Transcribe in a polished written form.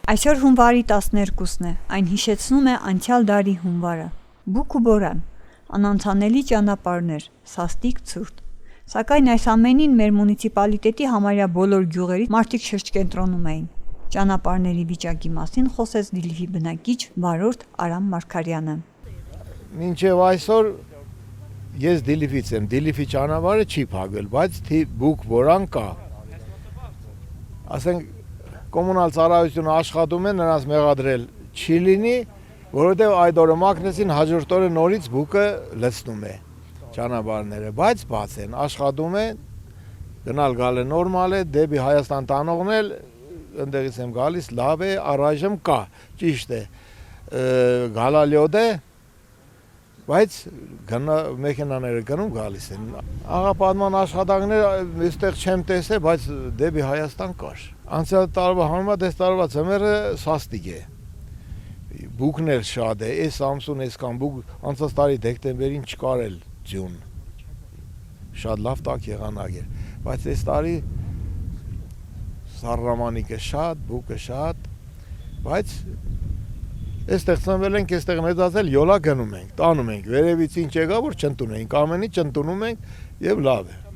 Այսօր հունվարի 12-ն է, այն հիշեցնում է անցյալ դարի հունվարը։ Բուք ու բորան, անանցանելի ճանապարհներ, սաստիկ ցուրտ։ Սակայն այս ամենին մեր մունիցիպալիտետի համարյա բոլոր գյուղերից մարդիկ շրջկենտրոնում էին։ Ճանապարհների վիճակի մասին խոսեց Դիլիփի բնակիչ վարորդ Արամ Մարգարյանը։ Մինչև այսօր ես Դիլիփից եմ, Դիլիփի ճանապարհը չի փակվել, բայց բուք բորան կա։ Ասենք կոմունալ ծառայությունը աշխատում է նրանց մեղադրել չի լինի, որովհետև այդ օրը մաքրեցին, հաջորդ օրը նորից բուկը լցնում է ճանապարհները, բայց բաց են, աշխատում է, գնալ գալը նորմալ է, դեպի Հայաստան տանողն էլ ընդեղից եմ գալիս, լավ է, առայժմ կա, ճիշտ է, գալալյոտ է, բայց մեքենաները գնում գալիս են։ Աղապատման աշխատանքները այստեղ չեմ տեսել, բայց դեպի Հայաստան կար։ Անցյալ տարվա համեմատ այս տարվա ձմեռը սաստիկ է, բուկն էլ շատ է, այս ամսուն այսքան բուկ, անցած տարի դեկտեմբերին չկար էլ ձյուն, շատ լավ տաք եղանակ էր, բայց այս տարի սառնամանիքը շատ, բուկը շատ, բայց այստեղ ծնվել ենք, այստեղ մեծացել, յոլա գնում ենք, տանում ենք, վերևից ինչ եկա, որ չընդունենք, ամենի չընդունում ենք և լավ է։